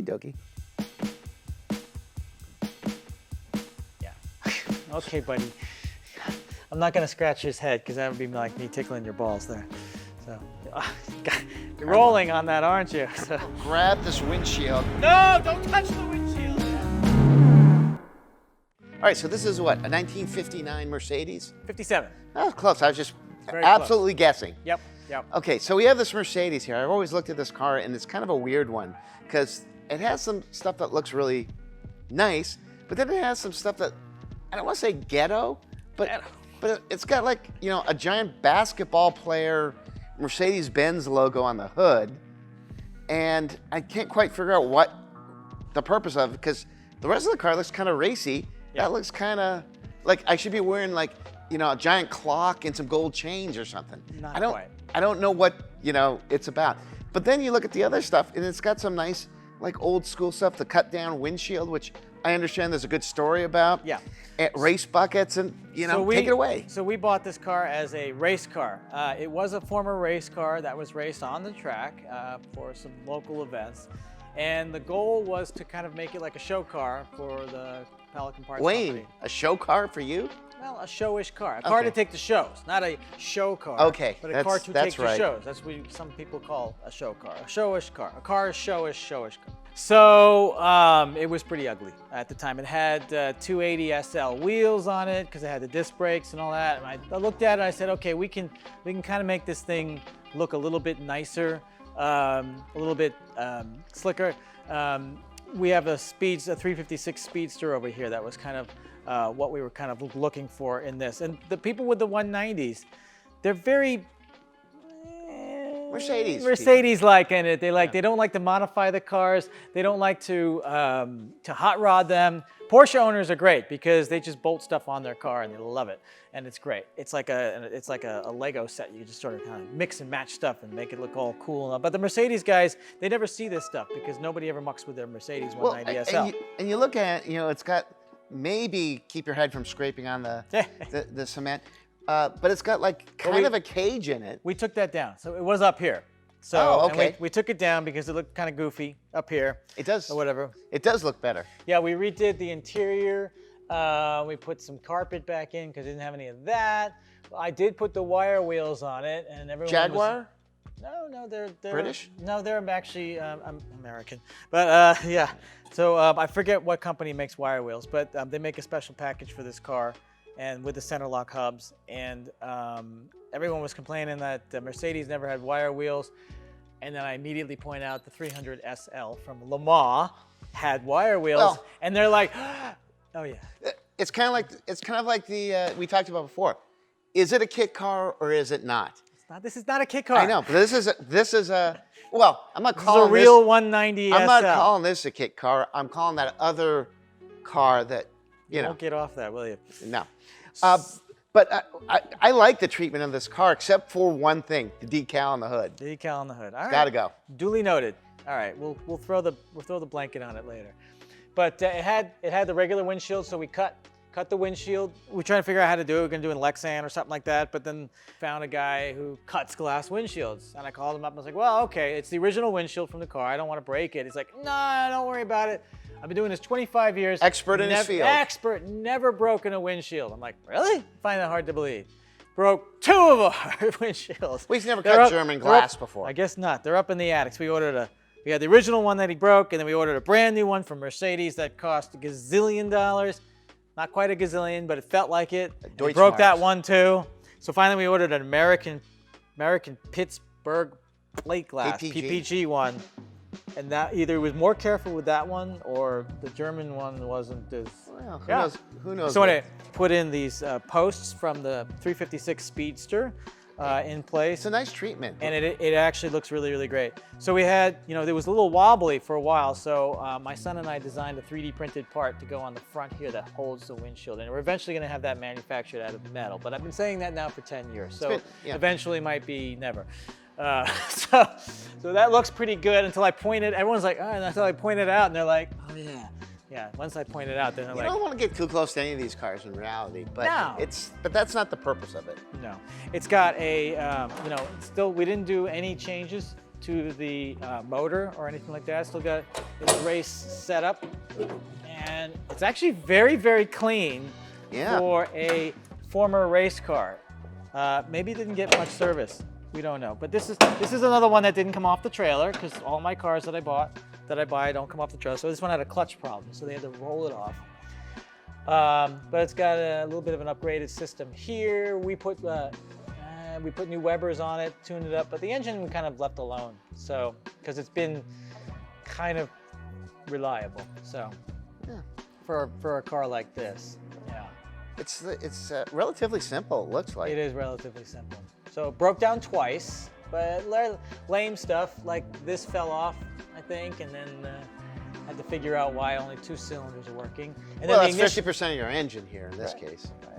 Dokey. Yeah. Okay, buddy. I'm not gonna scratch his head because that would be like me tickling your balls there. So, you're rolling on that, aren't you? So. Grab this windshield. No, don't touch the windshield. All right, so this is what, a 1959 Mercedes? 57. Oh, close. I was just Very absolutely guessing. Yep. Okay, so we have this Mercedes here. I've always looked at this car, and it's kind of a weird one because it has some stuff that looks really nice, but then it has some stuff that, I don't want to say ghetto, but it's got like, you know, a giant basketball player Mercedes-Benz logo on the hood, and I can't quite figure out what the purpose of it because the rest of the car looks kind of racy. Yeah. That looks kind of like I should be wearing like, you know, a giant clock and some gold chains or something. Not quite. I don't know what, you know, it's about. But then you look at the other stuff and it's got some nice, like old school stuff, the cut down windshield, which I understand there's a good story about. Yeah. Race buckets and, you know, take it away. So we bought this car as a race car. It was a former race car that was raced on the track for some local events. And the goal was to kind of make it like a show car for the Pelican Parts Company. A show car for you? Well, a showish car. A car to take to shows, not a show car. Okay, but a car to take right. to shows. That's what some people call a show car. A showish car. A car is showish car. So it was pretty ugly at the time. It had 280 SL wheels on it because it had the disc brakes and all that. And I looked at it and I said, okay, we can kind of make this thing look a little bit nicer, a little bit slicker. We have a 356 Speedster over here that was kind of what we were kind of looking for in this. And the people with the 190s, they're very Mercedes-like in it. They don't like to modify the cars. They don't like to hot rod them. Porsche owners are great because they just bolt stuff on their car and they love it, and it's great. It's like a Lego set. You just sort of kind of mix and match stuff and make it look all cool. But the Mercedes guys, they never see this stuff because nobody ever mucks with their Mercedes 190 SL. And you look at it, you know, it's got maybe keep your head from scraping on the cement. But it's got like kind of a cage in it. We took that down. So it was up here. So okay. we took it down because it looked kind of goofy up here. It does. Or whatever. It does look better. Yeah, we redid the interior. We put some carpet back in because it didn't have any of that. I did put the wire wheels on it, and everyone Jaguar? No, they're British? No, they're actually I'm American. But yeah. So I forget what company makes wire wheels, but they make a special package for this car, and with the center lock hubs. And everyone was complaining that Mercedes never had wire wheels. And then I immediately point out the 300 SL from Le Mans had wire wheels, and they're like, "Oh yeah." It's kind of like the we talked about before. Is it a kit car or is it not? This is not a kit car. I know, but this is a. Well, I'm not calling this is a real 190 SL. I'm not calling this a kit car. I'm calling that other car that you know. Won't get off that, will you? No. But I like the treatment of this car, except for one thing: the decal on the hood. The decal on the hood. All right. Gotta go. Duly noted. All right, we'll throw the blanket on it later. But it had the regular windshield, so we cut the windshield. We're trying to figure out how to do it. We're gonna do it in Lexan or something like that. But then found a guy who cuts glass windshields, and I called him up and I was like, "Well, okay, it's the original windshield from the car. I don't want to break it." He's like, "No, don't worry about it. I've been doing this 25 years. Expert in his field. Expert, never broken a windshield." I'm like, "Really?" Find that hard to believe. Broke 2 of our windshields. We've never cut German glass before. I guess not. They're up in the attics. We had the original one that he broke, and then we ordered a brand new one from Mercedes that cost $1 gazillion. Not quite a gazillion, but it felt like it. We broke that one too. So finally we ordered an American Pittsburgh plate glass, PPG one. And that either was more careful with that one or the German one wasn't as... Well, who knows? So anyway, put in these posts from the 356 Speedster in place. It's a nice treatment. And it actually looks really, really great. So we had, you know, there was a little wobbly for a while. So my son and I designed a 3D printed part to go on the front here that holds the windshield. And we're eventually going to have that manufactured out of metal. But I've been saying that now for 10 years. So eventually might be never. So that looks pretty good until I pointed. Everyone's like, oh, until I point it out, and they're like, oh yeah. Yeah, once I point it out, then they're like... You don't want to get too close to any of these cars in reality, but but that's not the purpose of it. No. It's got a, you know, still, we didn't do any changes to the motor or anything like that. It's still got its race setup, and it's actually very, very clean for a former race car. Maybe it didn't get much service. We don't know. But this is another one that didn't come off the trailer, because all my cars that I buy don't come off the trailer. So this one had a clutch problem, so they had to roll it off. But it's got a little bit of an upgraded system here. We put new Webers on it, tuned it up, but the engine we kind of left alone. So, because it's been kind of reliable. So, for a car like this, it's relatively simple. It looks like it is relatively simple. So it broke down twice, but lame stuff like this fell off, I think, and then had to figure out why only 2 cylinders are working. And well, then that's 50% of your engine here in this case. Right.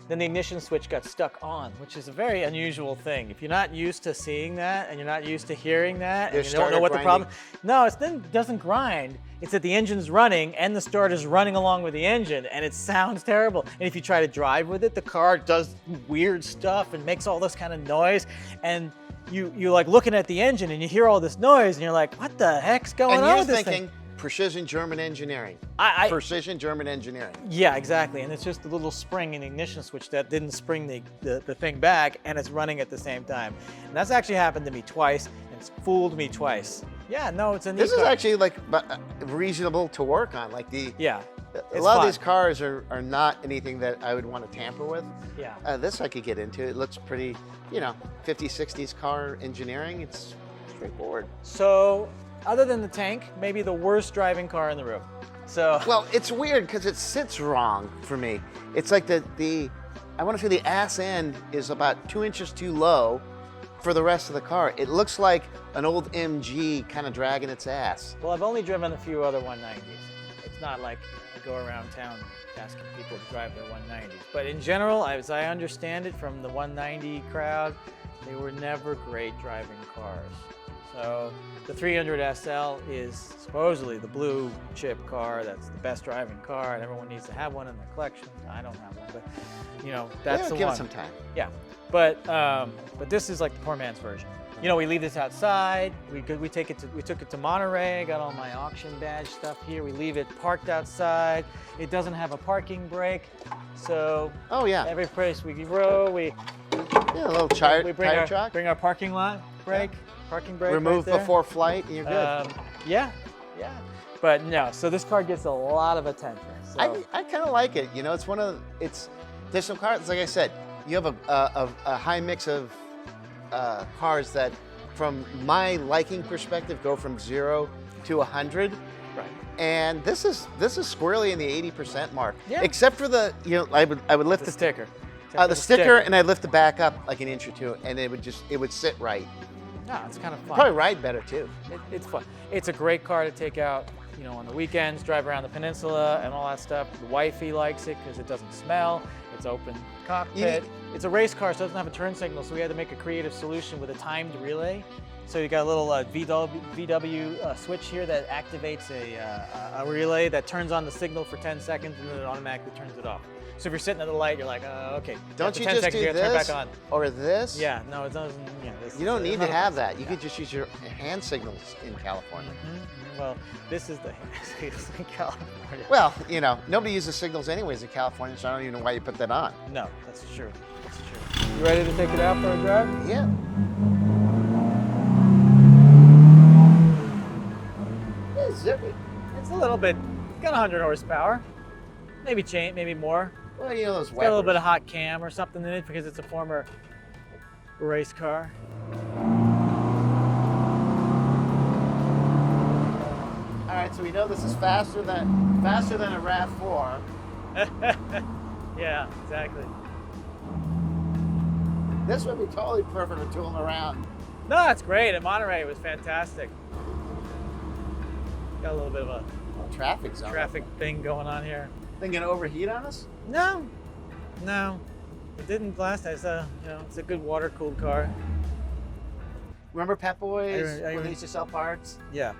Then the ignition switch got stuck on, which is a very unusual thing. If you're not used to seeing that, and you're not used to hearing that, and you don't know what the problem. No, it doesn't grind. It's that the engine's running and the starter's running along with the engine, and it sounds terrible. And if you try to drive with it, the car does weird stuff and makes all this kind of noise. And you're like looking at the engine and you hear all this noise and you're like, what the heck's going on with this thing? And you're thinking, precision German engineering. Precision German engineering. Yeah, exactly. And it's just a little spring in the ignition switch that didn't spring the thing back, and it's running at the same time. And that's actually happened to me twice, and it's fooled me twice. Yeah, no, it's a neat This is car. actually like reasonable to work on. Like a lot of these cars are not anything that I would want to tamper with. Yeah. This I could get into. It looks pretty, 50s, 60s car engineering. It's straightforward. So, other than the tank, maybe the worst driving car in the room. So. Well, it's weird because it sits wrong for me. It's like I want to say the ass end is about 2 inches too low for the rest of the car. It looks like an old MG kind of dragging its ass. Well, I've only driven a few other 190s. It's not like I go around town asking people to drive their 190s. But in general, as I understand it from the 190 crowd, they were never great driving cars. So the 300 SL is supposedly the blue chip car. That's the best driving car, and everyone needs to have one in their collection. I don't have one, but that's the one. Give it some time. Yeah, but this is like the poor man's version. We leave this outside. We took it to Monterey. Got all my auction badge stuff here. We leave it parked outside. It doesn't have a parking brake, so every place we go, a little tire truck. Bring our parking lot brake. Parking brake. Remove right before flight, and you're good. Yeah. But no, so this car gets a lot of attention. So. I kind of like it. There's some cars, like I said, you have a high mix of cars that, from my liking perspective, go from 0 to 100. Right. And this is squarely in the 80% mark. Yeah. Except for I would lift the sticker. The sticker, and I'd lift the back up like an inch or two, and it would sit right. No, it's kind of fun. Probably ride better too. It's fun. It's a great car to take out, on the weekends, drive around the peninsula and all that stuff. The wifey likes it because it doesn't smell. It's open cockpit. It's a race car, so it doesn't have a turn signal. So we had to make a creative solution with a timed relay. So you got a little VW switch here that activates a relay that turns on the signle for 10 seconds, and then it automatically turns it off. So if you're sitting at the light, you're like, okay. Don't you 10 just seconds, do you turn this back on. or this? Yeah, no, it doesn't. You don't need to have that. You could just use your hand signals in California. Mm-hmm. Well, this is the hand signals in California. Well, nobody uses signals anyways in California, so I don't even know why you put that on. No, that's true. That's true. You ready to take it out for a drive? Yeah. It's zippy. It's a little bit. It's got 100 horsepower. Maybe more. Well, those Got a little bit of hot cam or something in it because it's a former race car. All right, so we know this is faster than a RAV4. Yeah, exactly. This would be totally perfect for tooling around. No, it's great. In Monterey, it was fantastic. Got a little bit of a traffic zone. Traffic thing going on here. Think gonna overheat on us? No. It didn't last. It's a good water-cooled car. Remember Pep Boys when they used to sell parts? Yeah.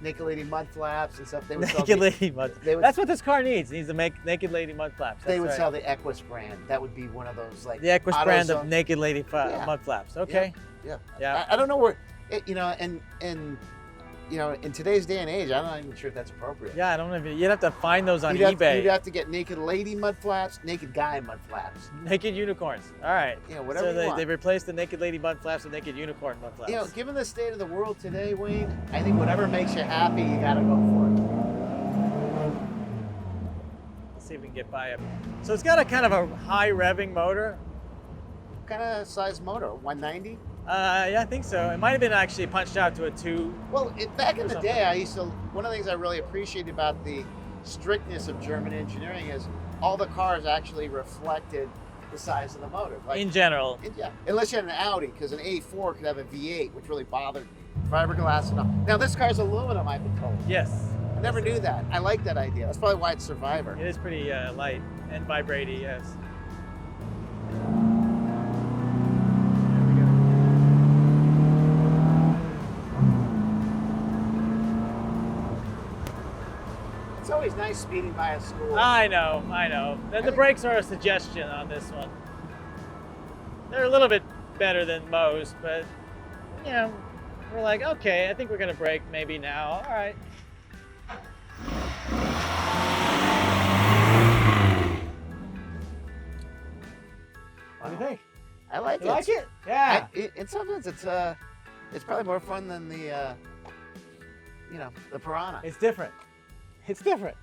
Naked Lady mud flaps and stuff. They would sell Naked Lady mud. That's what this car needs. It needs to make Naked Lady mud flaps. They would sell the Equus brand. That would be one of those like the Equus brand of Naked Lady mud flaps. Okay. Yeah. I don't know where. you know, and you know, in today's day and age, I'm not even sure if that's appropriate. Yeah, I don't know if you'd have to find those on You'd eBay. You'd have to get naked lady mud flaps, naked guy mud flaps. Naked unicorns. All right. You know, whatever so you want. they replaced the naked lady mud flaps with naked unicorn mud flaps. You know, given the state of the world today, Wayne, I think whatever makes you happy, you gotta go for it. Let's see if we can get by it. So it's got a kind of a high revving motor. What kind of size motor? 190? Yeah, I think so. It might have been actually punched out to a 2. Well, back in the day, one of the things I really appreciated about the strictness of German engineering is all the cars actually reflected the size of the motor. Like, In general. yeah, unless you had an Audi, because an A4 could have a V8, which really bothered me. Fiberglass and all. Now this car's aluminum, I've been told. Yes. I never knew that. I like that idea. That's probably why it's Survivor. It is pretty light and vibraty, yes. It's always nice speeding by a school. I know. The brakes are a suggestion on this one. They're a little bit better than most, but you know, we're like, okay, I think we're gonna brake maybe now. All right. What do you think? I like You it. like it? Yeah. In some sense, it's probably more fun than the, you know, the Piranha. It's different. It's different.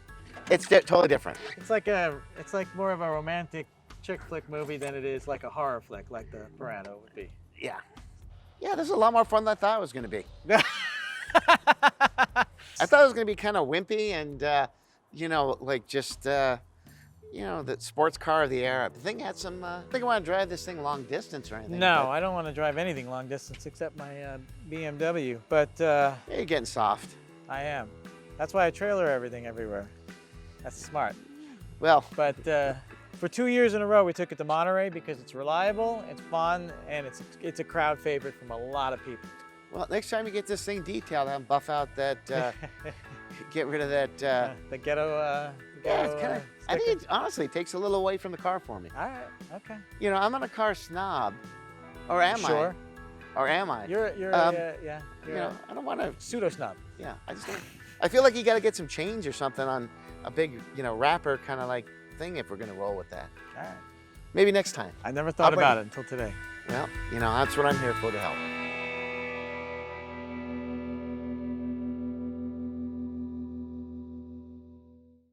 It's totally different. It's like more of a romantic chick flick movie than it is like a horror flick, like the Piranha would be. Yeah. Yeah, this is a lot more fun than I thought it was going to be. I thought it was going to be kind of wimpy and, you know, like just, you know, the sports car of the era. The thing had some, I think I want to drive this thing long distance or anything. No, I don't want to drive anything long distance except my BMW, but Yeah, you're getting soft. I am. That's why I trailer everything everywhere. That's smart. Well, But for 2 years in a row, we took it to Monterey because it's reliable, it's fun, and it's a crowd favorite from a lot of people. well, next time you get this thing detailed, have them buff out that, get rid of that. The ghetto. Yeah, it's kind of. I think it honestly takes a little away from the car for me. All right. Okay. You know, I'm not a car snob, or am Sure. I? Or am I? You're you You're know, I don't want to. pseudo snob. Yeah, I just don't. I feel like you got to get some change or something on a big, you know, wrapper kind of like thing if we're gonna roll with that. All right. Maybe next time. I never thought I'll bring about it. it until today. Well, you know, that's what I'm here for, to help.